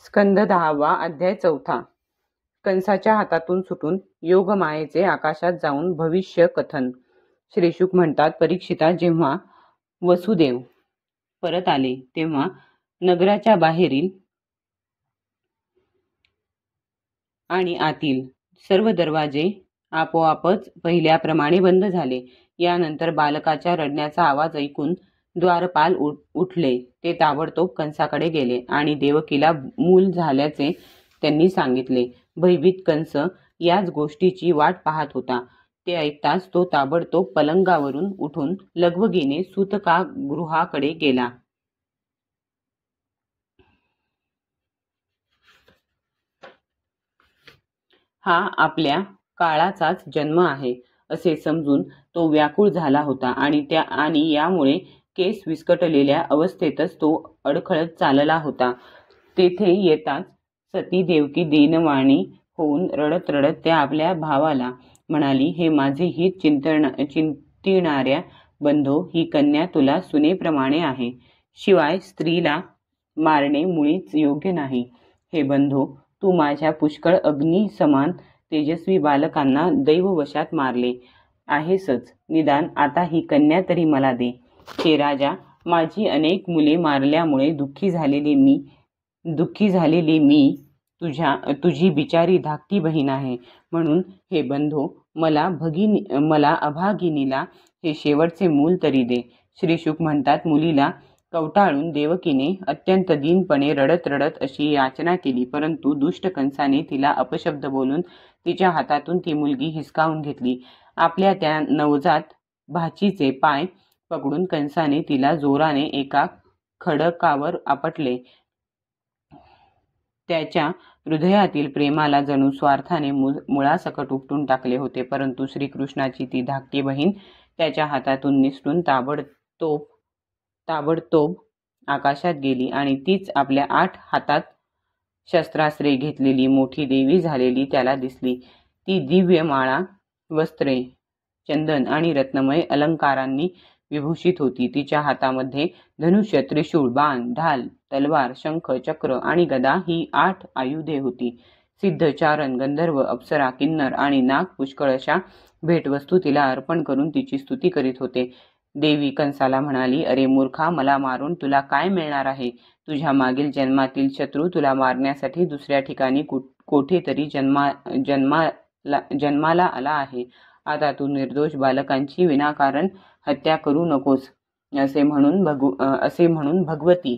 स्कंद 10वा अध्याय 4. कंसाच्या हातातून सुटून योगमायेचे आकाशात जाऊन भविष्य कथन. श्रीशुक म्हणतात, परीक्षिता, जेव्हा वसुदेव परत आले तेव्हा नगराच्या बाहेरील आणि आतील सर्व दरवाजे आपोआपच पहिल्याप्रमाणे बंद झाले. यानंतर बालकाच्या रडण्याचा आवाज ऐकून द्वारपाल उठले. ते ताबडतोब कंसाकडे गेले आणि देवकीला मूल झाल्याचे त्यांनी सांगितले. भयभीत कंस याच गोष्टीची वाट पाहत होता. ते ऐकताच तो ताबडतोब पलंगावरून उठून लगबगीने सूतकागृहाकडे गेला. हा आपल्या काळाचाच जन्म आहे असे समजून तो व्याकुळ झाला होता आणि यामुळे केस विस्कटलेल्या अवस्थेतच तो अडखळत चालला होता. तेथे येताच सती देवकी दीनवाणी होऊन रडत रडत त्या आपल्या भावाला म्हणाली, हे माझे हित चिंतिणाऱ्या बंधो, ही कन्या तुला सुनेप्रमाणे आहे. शिवाय स्त्रीला मारणे मुळीच योग्य नाही. हे बंधो, तू माझ्या पुष्कळ अग्नी समान तेजस्वी बालकांना दैववशात मारले आहेसच. निदान आता ही कन्या तरी मला दे. हे राजा, माझी अनेक मुले मारल्यामुळे दुःखी झालेली मी तुझी बिचारी धाकटी बहीण आहे. म्हणून हे बंधो, मला अभागिनीला हे शेवटचे मूल तरी दे. श्रीशुक म्हणतात, मुलीला कवटाळून देवकीने अत्यंत दीनपणे रडत रडत अशी याचना केली. परंतु दुष्ट कंसाने तिला अपशब्द बोलून तिच्या हातातून ती मुलगी हिसकावून घेतली. आपल्या त्या नवजात भाचीचे पाय पकडून कंसाने तिला जोराने एका खडकावर आपटले. त्याच्या हृदयातील प्रेमाला जणू स्वार्थाने मुळासकट उपटून टाकले होते. परंतु श्रीकृष्णाची ती धाकटी बहीण त्याच्या हातातून निसटून ताबडतोब आकाशात गेली आणि तीच आपल्या 8 हातात शस्त्रास्त्रे घेतलेली मोठी देवी झालेली त्याला दिसली. ती दिव्य माळा, वस्त्रे, चंदन आणि रत्नमय अलंकारांनी विभूषित होती. तिच्या हातामध्ये धनुष्य, त्रिशूळ, बाण, ढाल, तलवार, शंख, चक्र आणि गदा ही 8 आयुधे होती. सिद्ध, चारण, गंधर्व, अप्सरा, किन्नर आणि नाग पुष्कळ अशा भेटवस्तू तिला अर्पण करून तिची स्तुती करीत होते. देवी कंसाला म्हणाली, अरे मूर्खा, मला मारून तुला काय मिळणार आहे? तुझ्या मागील जन्मातील शत्रू तुला मारण्यासाठी दुसऱ्या ठिकाणी कोठेतरी जन्माला आला आहे. आता तू निर्दोष बालकांची विनाकारण हत्या करू नकोस. असे म्हणून भगवती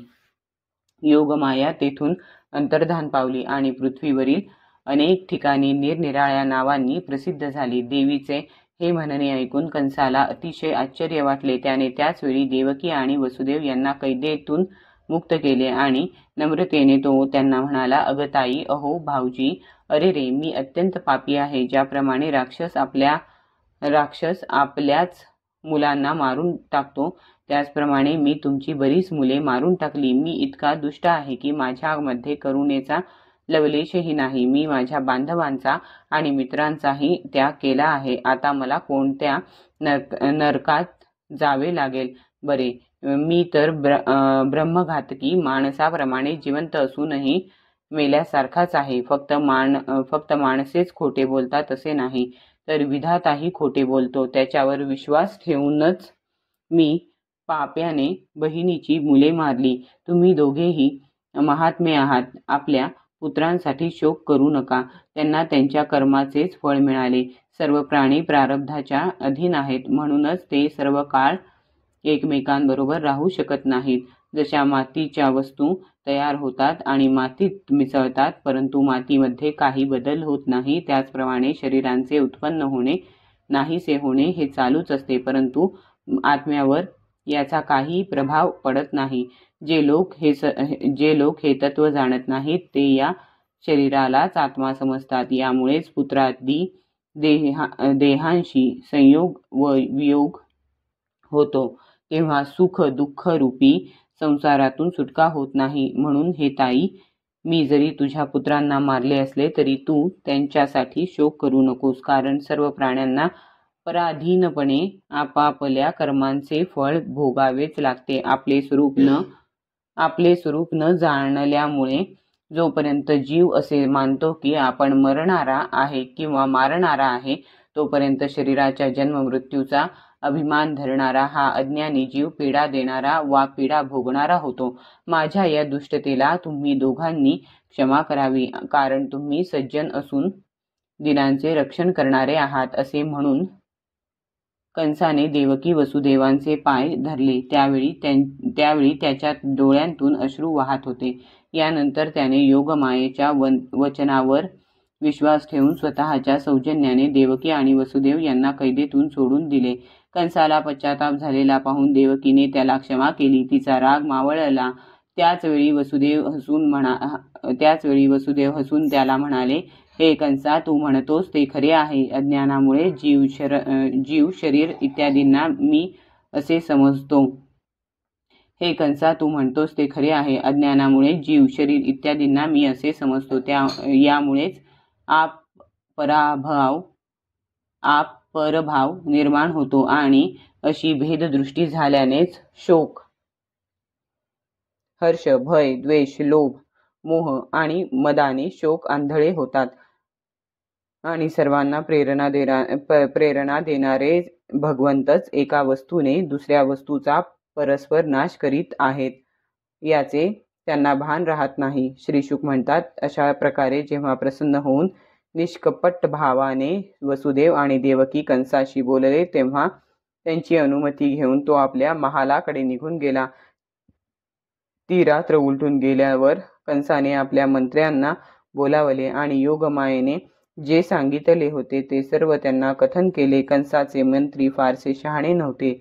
योगमाया तेथून अंतर्धान पावली आणि पृथ्वीवरील अनेक ठिकाणी निरनिराळ्या नावांनी प्रसिद्ध झाली. देवीचे हे म्हणणे ऐकून कंसाला अतिशय आश्चर्य वाटले. त्याने त्याच वेळी देवकी आणि वसुदेव यांना कैदेतून मुक्त केले आणि नम्रतेने तो त्यांना म्हणाला, अगं ताई, अहो भाऊजी, अरे रे, मी अत्यंत पापी आहे. ज्याप्रमाणे राक्षस आपल्याच मुलांना मारून टाकतो, त्याचप्रमाणे मी तुमची बरीच मुले मारून टाकली. मी इतका दुष्ट आहे की माझ्यामध्ये करुणेचा लवलेशही नाही. मी माझ्या बांधवांचा आणि मित्रांचाही त्याग केला आहे. आता मला कोणत्या नरकात जावे लागेल बरे? मी तर ब्रह्मघातकी माणसाप्रमाणे जिवंत असूनही मेल्यासारखाच आहे. फक्त माणसेच खोटे बोलतात असे नाही, तर विधाताही खोटे बोलतो. त्याच्यावर विश्वास ठेवूनच मी पाप्याने बहिणीची मुले मारली. तुम्ही दोघेही महात्मे आहात. आपल्या पुत्रांसाठी शोक करू नका. त्यांना त्यांच्या कर्माचेच फळ मिळाले. सर्व प्राणी प्रारब्धाच्या अधीन आहेत. म्हणूनच ते सर्व काळ एकमेकांबरोबर राहू शकत नाहीत. जशा मातीच्या वस्तू तयार होतात आणि मातीत मिसळतात, परंतु मातीमध्ये काही बदल होत नाही, त्याचप्रमाणे शरीरांचे उत्पन्न होणे, नाहीसे होणे हे चालूच असते, परंतु आत्म्यावर याचा काही प्रभाव पडत नाही. जे लोक हे तत्व जाणत नाहीत ते या शरीरालाच आत्मा समजतात. यामुळेच पुत्रादी देहांशी संयोग व वियोग होतो, तेव्हा सुख दुःख रूपी संसारातून सुटका होत नाही. म्हणून हे ताई, मी जरी तुझ्या पुत्रांना मारले असले तरी तू त्यांच्यासाठी शोक करू नकोस. कारण सर्व प्राण्यांना पराधीनपणे आपापल्या कर्मांचे फळ भोगावेच लागते. आपले स्वरूप न जाणल्यामुळे जोपर्यंत जीव असे मानतो की आपण मरणारा आहे किंवा मारणारा आहे, तोपर्यंत शरीराच्या जन्म मृत्यूचा अभिमान धरणारा हा अज्ञानी जीव पीडा देणारा वा पीडा भोगणारा होतो. माझ्या या दुष्टतेला तुम्ही दोघांनी क्षमा करावी, कारण तुम्ही सज्जन असून दिनांचे रक्षण करणारे आहात. असे म्हणून कंसाने देवकी वसुदेवांचे पाय धरले. त्यावेळी त्याच्या डोळ्यांतून अश्रू वाहत होते. यानंतर त्याने योगमायेच्या वचनावर विश्वास ठेवून स्वतःच्या सौजन्याने देवकी आणि वसुदेव यांना कैदेतून सोडून दिले. कंसाला पश्चाताप झालेला पाहून देवकीने त्याला क्षमा केली. तिचा राग मावळला. त्याच वेळी वसुदेव हसून त्याला म्हणाले, हे कंसा, तू म्हणतोस ते खरे आहे. अज्ञानामुळे जीव शरीर इत्यादींना मी असे समजतो. हे कंसा, तू म्हणतोस ते खरे आहे. अज्ञानामुळे जीव शरीर इत्यादींना मी असे समजतो. यामुळेच परभाव निर्माण होतो आणि अशी भेददृष्टी झाल्यानेच शोक, हर्ष, भय, द्वेष, लोभ, मोह आणि मदाने शोक आंधळे होतात आणि सर्वांना प्रेरणा देणारे भगवंतच एका वस्तूने दुसऱ्या वस्तूचा परस्पर नाश करीत आहेत याचे त्यांना भान राहत नाही. श्री शुक म्हणतात, अशा प्रकारे जेव्हा प्रसन्न होऊन निष्कपट भावाने वसुदेव आणि देवकी कंसाशी बोलले, तेव्हा त्यांची अनुमती घेऊन तो आपल्या महालाकडे निघून गेला. ती रात्र उलटून गेल्यावर कंसाने आपल्या मंत्र्यांना बोलावले आणि योगमायेने जे सांगितले होते ते सर्व त्यांना कथन केले. कंसाचे मंत्री फारसे शहाणे नव्हते.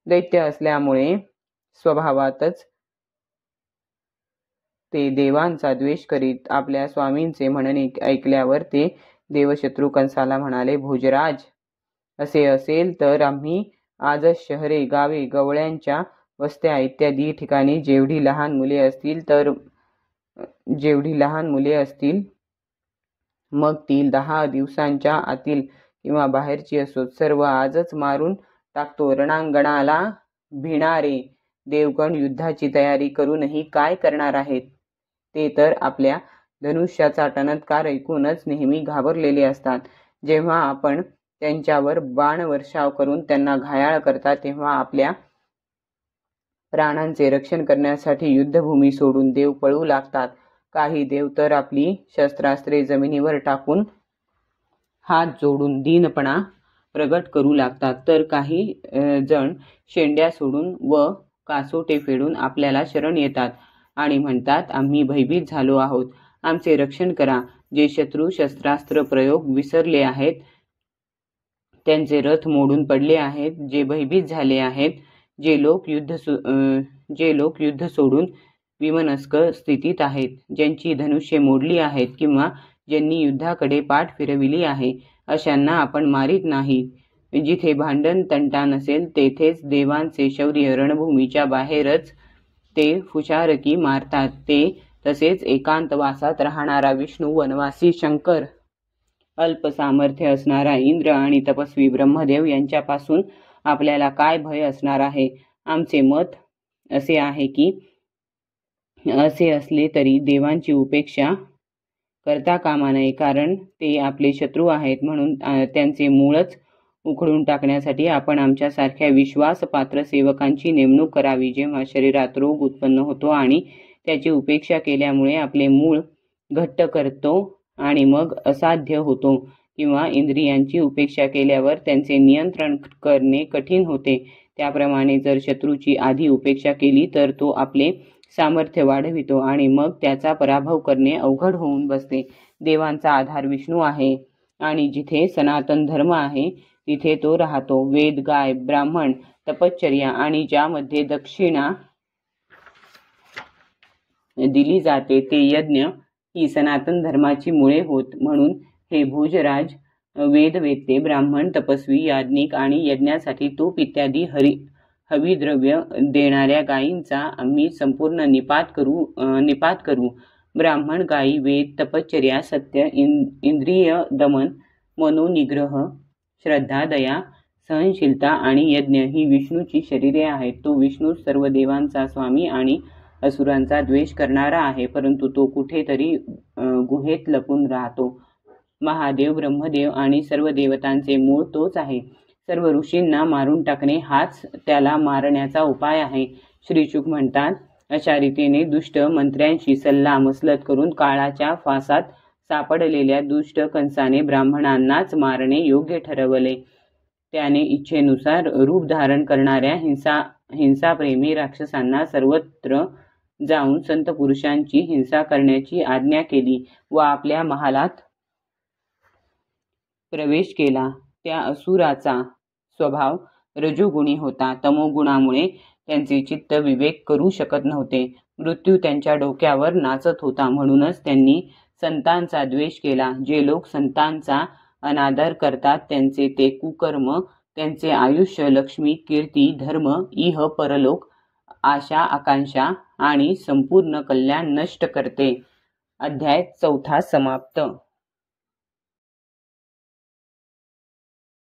दैत्य असल्यामुळे स्वभावातच ते देवांचा द्वेष करीत. आपल्या स्वामींचे म्हणणे ऐकल्यावर ते देवशत्रू कंसाला म्हणाले, भोजराज, असे असेल तर आम्ही आजच शहरे, गावे, गवळ्यांच्या वस्त्या इत्यादी ठिकाणी जेवढी लहान मुले असतील मग ती 10 दिवसांच्या आतील किंवा बाहेरची असोत, सर्व आजच मारून टाकतो. रणांगणाला भिणारे देवगण युद्धाची तयारी करूनही काय करणार आहेत? ते तर आपल्या धनुष्याचा टणत्कार ऐकूनच नेहमी घाबरलेले असतात. जेव्हा आपण त्यांच्यावर बाणवर्षाव करून त्यांना घायाळ करता, तेव्हा आपल्या प्राणांचे रक्षण करण्यासाठी युद्धभूमी सोडून देव पळू लागतात. काही देव तर आपली शस्त्रास्त्रे जमिनीवर टाकून हात जोडून दीनपणा प्रगट करू लागतात, तर काही जण शेंड्या सोडून व कासोटे फेडून आपल्याला शरण येतात आणि म्हणतात, आम्ही भयभीत झालो आहोत, आमचे रक्षण करा. जे शत्रू शस्त्रास्त्र प्रयोग विसरले आहेत, त्यांचे रथ मोडून पडले आहेत, जे भयभीत झाले आहेत, जे लोक युद्ध सोडून विमनस्क स्थितीत आहेत, ज्यांची धनुष्ये मोडली आहेत किंवा ज्यांनी युद्धाकडे पाठ फिरविली आहे, अशांना आपण मारीत नाही. जिथे भांडण तंटा नसेल तेथेच देवांचे शौर्य, रणभूमीच्या बाहेरच ते फुशारकी मारतात. ते तसेच एकांतवासात राहणारा विष्णू, वनवासी शंकर, अल्प सामर्थ्य असणारा इंद्र आणि तपस्वी ब्रह्मदेव यांच्यापासून आपल्याला काय भय असणार आहे? आमचे मत असे आहे की असे असले तरी देवांची उपेक्षा करता कामा नये, कारण ते आपले शत्रू आहेत. म्हणून त्यांचे मूळच उखडून टाकण्यासाठी आपण आमच्यासारख्या विश्वासपात्र सेवकांची नेमणूक करावी. जेव्हा शरीरात रोग उत्पन्न होतो आणि त्याची उपेक्षा केल्यामुळे आपले मूळ घट्ट करतो आणि मग असाध्य होतो, किंवा इंद्रियांची उपेक्षा केल्यावर त्यांचे नियंत्रण करणे कठीण होते, त्याप्रमाणे जर शत्रूची आधी उपेक्षा केली तर तो आपले सामर्थ्य वाढवितो आणि मग त्याचा पराभव करणे अवघड होऊन बसते. देवांचा आधार विष्णू आहे आणि जिथे सनातन धर्म आहे तिथे तो राहतो. वेद, गाय, ब्राह्मण, तपश्चर्या आणि ज्यामध्ये दक्षिणा दिली जाते ते यज्ञ ही सनातन धर्माची मुळे होत. म्हणून हे भोजराज, वेदवेत्ते, ब्राह्मण, तपस्वी, याज्ञिक आणि यज्ञासाठी तूप इत्यादी हविद्रव्य देणाऱ्या गायींचा आम्ही संपूर्ण निपात करू. ब्राह्मण, गायी, वेद, तपश्चर्या, सत्य, इंद्रिय दमन, मनोनिग्रह, श्रद्धा, दया, सहनशीलता आणि यज्ञ ही विष्णूची शरीरे आहेत. तो विष्णू सर्व देवांचा स्वामी आणि असुरांचा द्वेष करणारा आहे, परंतु तो कुठेतरी गुहेत लपून राहतो. महादेव, ब्रह्मदेव आणि सर्व देवतांचे मूळ तोच आहे. सर्व ऋषींना मारून टाकणे हाच त्याला मारण्याचा उपाय आहे. श्री शुक म्हणतात, अशा रीतीने दुष्ट मंत्र्यांशी सल्ला मसलत करून काळाच्या फासात सापडलेल्या दुष्ट कंसाने ब्राह्मणांनाच मारणे योग्य ठरवले. त्याने इच्छेनुसार रूप धारण करणाऱ्या हिंसाप्रेमी राक्षसांना सर्वत्र जाऊन संत पुरुषांची हिंसा करण्याची आज्ञा केली व आपल्या महालात प्रवेश केला. त्या असुराचा स्वभाव रजोगुणी होता. तमोगुणामुळे त्यांचे चित्त विवेक करू शकत नव्हते. मृत्यू त्यांच्या डोक्यावर नाचत होता. म्हणूनच त्यांनी संतांचा द्वेष केला. जे लोक संतांचा अनादर करतात त्यांचे ते कुकर्म त्यांचे आयुष्य, लक्ष्मी, कीर्ती, धर्म, इह परलोक, आशा, आकांक्षा आणि संपूर्ण कल्याण नष्ट करते. अध्याय 4 समाप्त.